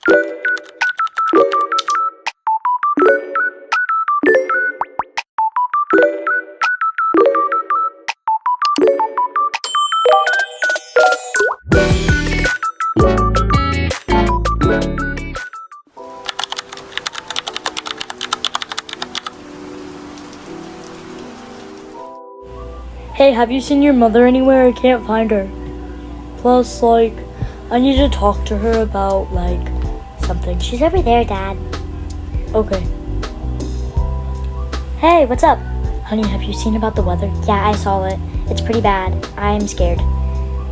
Hey, have you seen your mother anywhere? I can't find her. Plus, like, I need to talk to her about, like, something. She's over there, Dad. Okay. Hey, what's up? Honey, have you seen about the weather? Yeah, I saw it. It's pretty bad. I'm scared.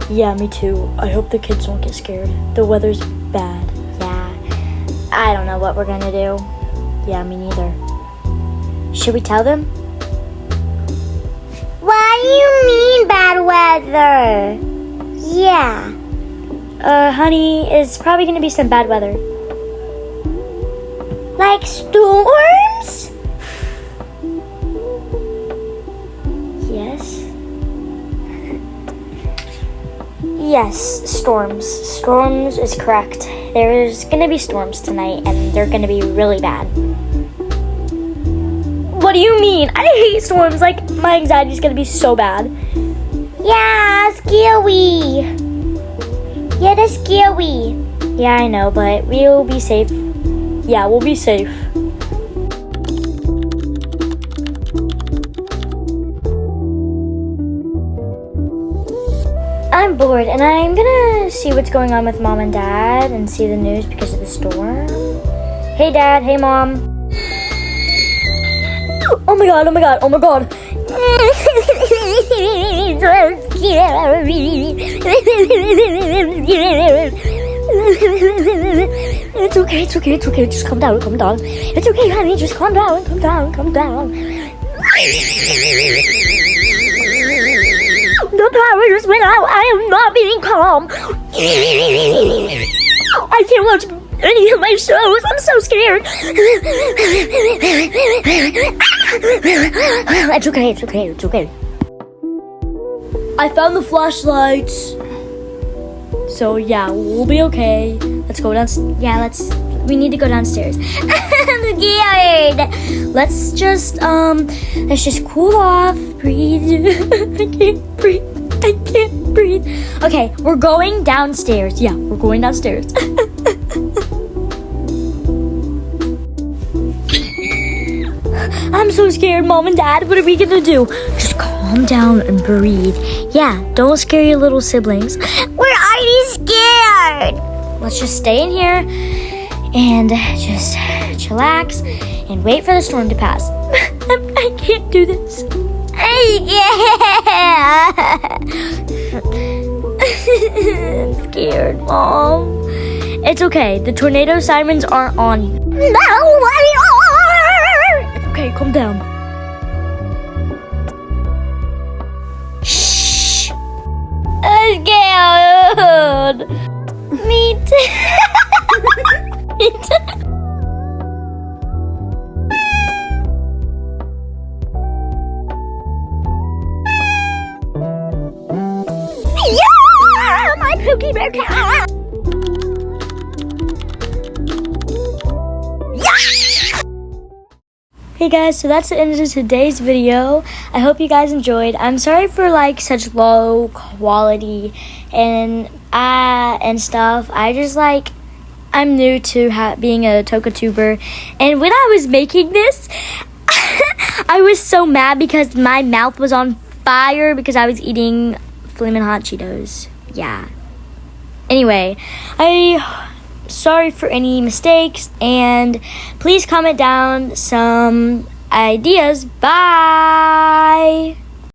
Yeah, me too. I hope the kids don't get scared. The weather's bad. Yeah. I don't know what we're gonna do. Yeah, me neither. Should we tell them? What do you mean bad weather? Yeah. Honey, it's probably gonna be some bad weather. Like storms? Yes. Yes, storms. Storms is correct. There's gonna be storms tonight, and they're gonna be really bad. What do you mean? I hate storms. Like, my anxiety's gonna be so bad. Yeah, scary. Yeah, that's scary. Yeah, I know, but we'll be safe. Yeah, we'll be safe. I'm bored, and I'm gonna see what's going on with Mom and Dad and see the news because of the storm. Hey, Dad. Hey, Mom. Oh my god, oh my god, oh my god. It's okay, it's okay, it's okay. Just calm down, calm down. It's okay, honey. Just calm down, calm down, calm down. The power just went out. I am not being calm. I can't watch any of my shows. I'm so scared. It's okay, it's okay, it's okay. I found the flashlights. So yeah, we'll be okay. Let's go downstairs. Yeah, we need to go downstairs. I'm scared. Let's just cool off. Breathe. I can't breathe. I can't breathe. Okay, we're going downstairs. Yeah, we're going downstairs. I'm so scared, Mom and Dad. What are we gonna do? Just calm down and breathe. Yeah, don't scare your little siblings. We're already scared. Let's just stay in here and just chillax and wait for the storm to pass. I can't do this. I'm scared, Mom. It's okay. The tornado sirens aren't on you. No, we are. It's okay. Calm down. Shh. I'm scared. Me too. Me too. Yeah, my Pookie Bear cat. Hey guys, so that's the end of today's video. I hope you guys enjoyed. I'm sorry for like such low quality and stuff. I just like, I'm new to being a toca tuber, and when I was making this, I was so mad because my mouth was on fire because I was eating Flamin' Hot Cheetos. Yeah. Anyway, sorry for any mistakes, and please comment down some ideas. Bye!